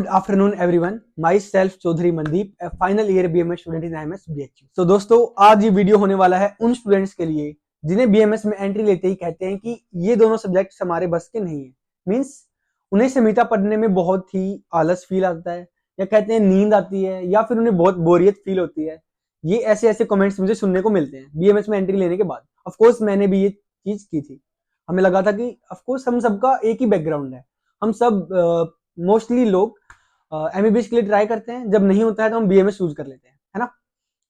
Good afternoon everyone. Myself Chaudhary Mandeep, a final year BMS student in IMS BHU. So दोस्तों, आज ये video होने वाला है उन स्टूडेंट्स के लिए जिन्हें BMS में एंट्री लेते ही कहते हैं कि ये दोनों सब्जेक्ट्स हमारे बस के नहीं है। मींस उन्हें संहिता पढ़ने में बहुत ही आलस फील आता है, या कहते हैं नींद आती है, या फिर उन्हें बहुत बोरियत फील होती है। ये ऐसे ऐसे कमेंट्स मुझे सुनने को मिलते हैं BMS में एंट्री लेने के बाद। ऑफ कोर्स मैंने भी ये चीज की थी। हमें लगा था कि ऑफ कोर्स हम सबका एक ही बैकग्राउंड है, हम सब मोस्टली लोग एमबीबीएस के लिए ट्राई करते हैं। जब नहीं होता है तो हम बीएमएस चूज कर लेते हैं, है ना।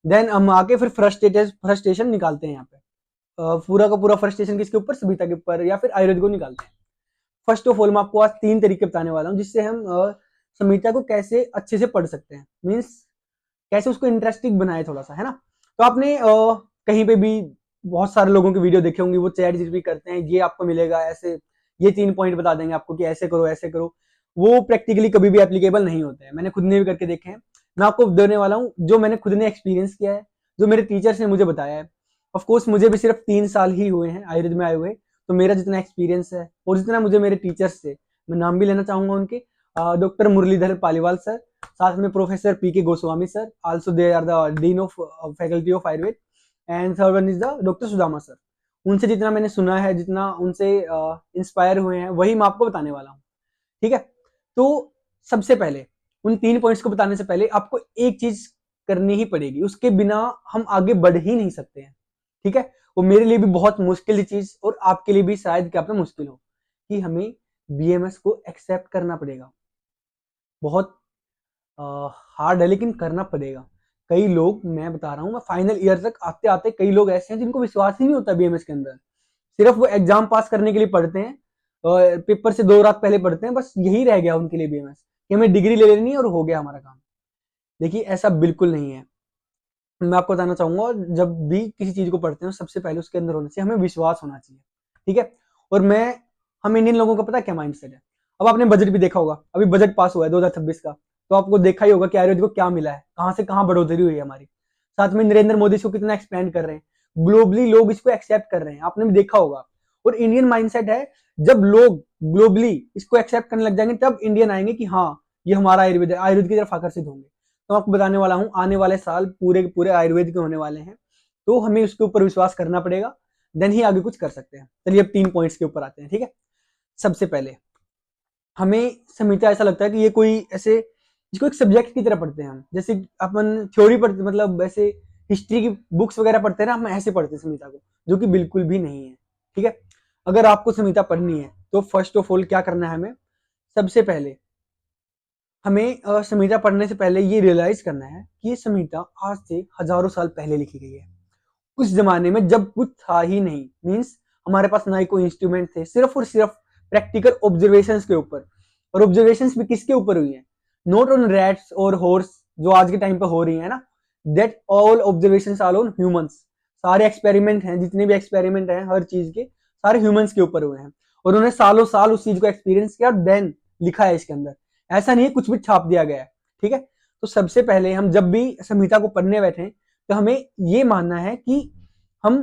देन हम आके फिर फ्रस्ट्रेशन निकालते हैं यहाँ पे। पूरा का पूरा फ्रस्ट्रेशन किसके ऊपर? सविता के ऊपर या फिर आयुर्वेद को निकालते हैं। फर्स्ट ऑफ ऑल मैं आपको आज 3 तरीके बताने वाला हूँ जिससे हम समिता को कैसे अच्छे से पढ़ सकते हैं। मीन्स कैसे उसको इंटरेस्टिंग बनाए थोड़ा सा, है ना। तो आपने कहीं पे भी बहुत सारे लोगों की वीडियो देखे होंगे, वो चैट जीपीटी करते हैं, ये आपको मिलेगा ऐसे, ये 3 पॉइंट बता देंगे आपको कि ऐसे करो ऐसे करो। वो प्रैक्टिकली कभी भी एप्लीकेबल नहीं होते हैं। मैंने खुद ने भी करके देखे हैं। मैं आपको देने वाला हूँ जो मैंने खुद ने एक्सपीरियंस किया है, जो मेरे टीचर्स ने मुझे बताया है। ऑफ कोर्स मुझे भी सिर्फ 3 साल ही हुए हैं आयुर्वेद में आए हुए, तो मेरा जितना एक्सपीरियंस है और जितना मुझे मेरे टीचर्स से, मैं नाम भी लेना चाहूंगा उनके, डॉक्टर मुरलीधर पालीवाल सर, साथ में professor PK Goswami sir, also they are the dean of faculty of Ayurveda, and third one is the doctor Sudama sir. उनसे जितना मैंने सुना है, जितना उनसे इंस्पायर हुए हैं, वही मैं आपको बताने वाला हूँ। ठीक है। तो सबसे पहले उन 3 पॉइंट्स को बताने से पहले आपको एक चीज करनी ही पड़ेगी, उसके बिना हम आगे बढ़ ही नहीं सकते हैं। ठीक है। वो मेरे लिए भी बहुत मुश्किल चीज, और आपके लिए भी शायद क्या पता मुश्किल हो, कि हमें बीएमएस को एक्सेप्ट करना पड़ेगा। बहुत हार्ड है लेकिन करना पड़ेगा। कई लोग, मैं बता रहा हूँ, मैं फाइनल ईयर तक आते आते कई लोग ऐसे हैं जिनको विश्वास ही नहीं होता बीएमएस के अंदर। सिर्फ वो एग्जाम पास करने के लिए पढ़ते हैं, और पेपर से 2 रात पहले पढ़ते हैं, बस यही रह गया उनके लिए बीएमएस, कि हमें डिग्री ले लेनी है और हो गया हमारा काम। देखिए ऐसा बिल्कुल नहीं है। मैं आपको बताना चाहूंगा, जब भी किसी चीज को पढ़ते हैं सबसे पहले उसके अंदर होना चाहिए, हमें विश्वास होना चाहिए। ठीक है। और हम इंडियन लोगों का पता क्या माइंडसेट है। अब आपने बजट भी देखा होगा, अभी बजट पास हुआ है 2026 का, तो आपको देखा ही होगा कि आयुर्वेद को क्या मिला है, कहां से कहां बढ़ोतरी हुई है हमारी। साथ में नरेंद्र मोदी इसको कितना एक्सपेंड कर रहे हैं, ग्लोबली लोग इसको एक्सेप्ट कर रहे हैं, आपने भी देखा होगा। और इंडियन माइंडसेट है, जब लोग ग्लोबली इसको एक्सेप्ट करने लग जाएंगे तब इंडियन आएंगे कि हाँ ये हमारा आयुर्वेद है, आयुर्वेद की तरफ आकर्षित होंगे। तो आपको बताने वाला हूँ, आने वाले साल पूरे के पूरे आयुर्वेद के होने वाले हैं, तो हमें उसके ऊपर विश्वास करना पड़ेगा, देन ही आगे कुछ कर सकते हैं। चलिए अब 3 पॉइंट्स के ऊपर आते हैं। ठीक है। सबसे पहले हमें संहिता ऐसा लगता है कि ये कोई ऐसे, जिसको एक सब्जेक्ट की तरह पढ़ते हैं हम, जैसे अपन थ्योरी पढ़ते, मतलब ऐसे हिस्ट्री की बुक्स वगैरह पढ़ते हैं ना, हम ऐसे पढ़ते हैं संहिता को, जो कि बिल्कुल भी नहीं है। ठीक है। अगर आपको संहिता पढ़नी है तो फर्स्ट ऑफ ऑल क्या करना है हमें, सबसे पहले हमें संहिता पढ़ने से पहले ये रियलाइज करना है कि ये संहिता आज से हजारों साल पहले लिखी गई है, उस जमाने में जब कुछ था ही नहीं। मीन्स हमारे पास ना ही कोई इंस्ट्रूमेंट थे, सिर्फ और सिर्फ प्रैक्टिकल ऑब्जर्वेशंस के ऊपर। और ऑब्जर्वेशंस भी किसके ऊपर हुई है? नॉट ऑन रैट्स और हॉर्स, जो आज के टाइम पे हो रही है ना, that all observations are on humans. सारे एक्सपेरिमेंट हैं, जितने भी एक्सपेरिमेंट हैं हर चीज के, सारे ह्यूमंस के ऊपर हुए हैं, और उन्होंने सालों साल उस चीज को एक्सपीरियंस किया, देन लिखा है इसके अंदर। ऐसा नहीं है कुछ भी छाप दिया गया है। ठीक है। तो सबसे पहले हम जब भी संहिता को पढ़ने बैठे तो हमें ये मानना है कि हम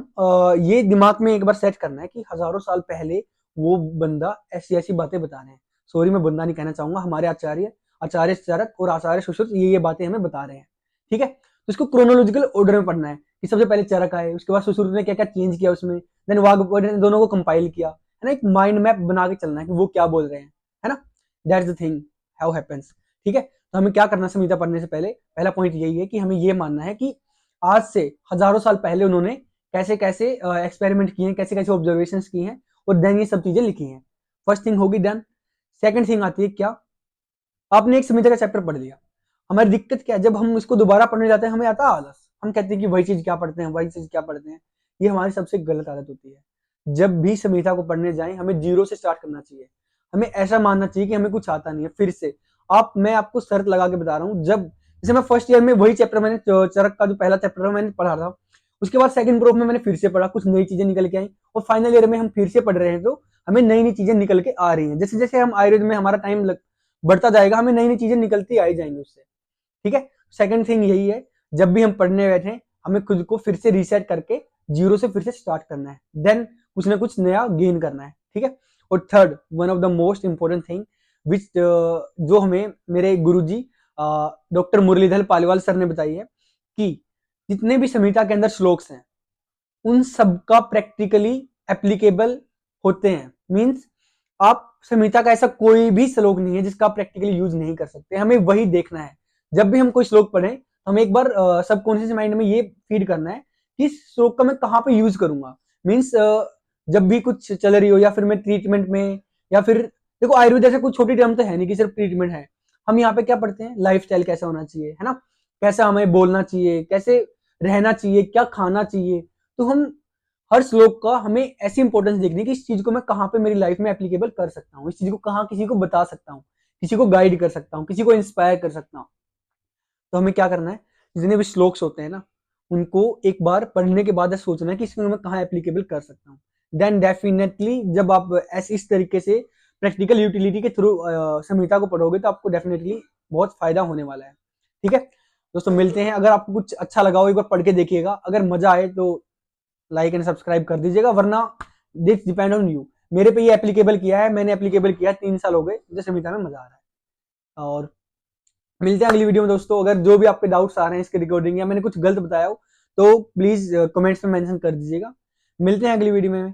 ये दिमाग में एक बार सेट करना है कि हजारों साल पहले वो बंदा ऐसी ऐसी बातें बता रहे हैं। सॉरी, मैं बंदा नहीं कहना चाहूंगा, हमारे आचार्य, आचार्य चरक और आचार्य सुश्रुत ये बातें हमें बता रहे हैं। ठीक है। तो इसको क्रोनोलॉजिकल ऑर्डर में पढ़ना है कि सबसे पहले चरक आए, उसके बाद सुश्रुत ने क्या क्या चेंज किया उसमें, देन वाघभट ने दोनों को कंपाइल किया, है ना। एक माइंड मैप बना के चलना है कि वो क्या बोल रहे हैं, है ना। That's the thing how happens. ठीक है। तो हमें क्या करना संहिता पढ़ने से पहले, पहला पॉइंट यही है कि हमें ये मानना है कि आज से हजारों साल पहले उन्होंने कैसे कैसे एक्सपेरिमेंट किए हैं, कैसे कैसे ऑब्जर्वेशन की हैं, और देन ये सब चीजें लिखी हैं। फर्स्ट थिंग होगी डन। सेकंड थिंग आती है क्या, आपने एक संहिता का चैप्टर पढ़ लिया। हमारी दिक्कत क्या है, जब हम इसको दोबारा पढ़ने जाते हैं हमें आता है आलस, हम कहते हैं कि वही चीज क्या पढ़ते हैं, वही चीज क्या पढ़ते हैं। ये हमारी सबसे गलत आदत होती है। जब भी संहिता को पढ़ने जाएं हमें जीरो से स्टार्ट करना चाहिए। हमें ऐसा मानना चाहिए कि हमें कुछ आता नहीं है फिर से। मैं आपको शर्त लगा के बता रहा हूँ, जब जैसे मैं फर्स्ट ईयर में वही चैप्टर, मैंने चरक का जो पहला चैप्टर मैंने पढ़ा था, उसके बाद सेकंड प्रूफ में मैंने फिर से पढ़ा, कुछ नई चीजें निकल के आई, और फाइनल ईयर में हम फिर से पढ़ रहे हैं तो हमें नई नई चीजें निकल के आ रही हैं। जैसे जैसे हम आयुर्वेद में हमारा टाइम बढ़ता जाएगा, हमें नई नई चीजें निकलती आई जाएंगी उससे। ठीक है। सेकंड थिंग यही है, जब भी हम पढ़ने बैठे हमें खुद को फिर से रीसेट करके जीरो से फिर से स्टार्ट करना है, देन कुछ ना कुछ नया गेन करना है। ठीक है। और third, one of the most important thing, which जो हमें मेरे गुरुजी डॉक्टर मुरलीधर पालीवाल सर ने बताई है कि जितने भी संहिता के अंदर श्लोक्स हैं उन सबका प्रैक्टिकली एप्लीकेबल होते हैं। मीन्स आप संहिता का ऐसा कोई भी श्लोक नहीं है जिसका आप प्रैक्टिकली यूज नहीं कर सकते, हमें वही देखना है। जब भी हम कोई श्लोक पढ़ें हमें एक बार सबकॉन्शियस माइंड में ये फीड करना है कि इस श्लोक का मैं कहाँ पे यूज करूंगा। मीन्स जब भी कुछ चल रही हो या फिर मैं ट्रीटमेंट में, या फिर देखो आयुर्वेद ऐसे कुछ छोटी टर्म तो है नहीं कि सिर्फ ट्रीटमेंट है। हम यहाँ पे क्या पढ़ते हैं, लाइफ स्टाइल कैसा होना चाहिए, है ना, कैसा हमें बोलना चाहिए, कैसे रहना चाहिए, क्या खाना चाहिए। तो हम हर श्लोक का हमें ऐसी इंपॉर्टेंस देखनी है कि इस चीज को मैं कहाँ पे मेरी लाइफ में एप्लीकेबल कर सकता हूँ, इस चीज को कहाँ किसी को बता सकता हूँ, किसी को गाइड कर सकता हूँ, किसी को इंस्पायर कर सकता हूँ। तो हमें क्या करना है, जितने भी श्लोक्स होते हैं ना उनको एक बार पढ़ने के बाद सोचना है कि इसमें मैं कहाँ एप्लीकेबल कर सकता हूँ। देन डेफिनेटली जब आप ऐसे इस तरीके से प्रैक्टिकल यूटिलिटी के थ्रू संहिता को पढ़ोगे तो आपको डेफिनेटली बहुत फायदा होने वाला है। ठीक है दोस्तों, मिलते हैं। अगर आपको कुछ अच्छा लगा हो एक बार पढ़ के देखिएगा, अगर मजा आए तो लाइक एंड सब्सक्राइब कर दीजिएगा, वरना दिस डिपेंड ऑन यू। मेरे पे ये एप्लीकेबल किया है, मैंने एप्लीकेबल किया है, 3 साल हो गए, मुझे संहिता में मजा आ रहा है। और मिलते हैं अगली वीडियो में दोस्तों। अगर जो भी आपके डाउट्स आ रहे हैं इसके रिकॉर्डिंग या मैंने कुछ गलत बताया हो तो प्लीज कमेंट्स में मेंशन कर दीजिएगा। मिलते हैं अगली वीडियो में।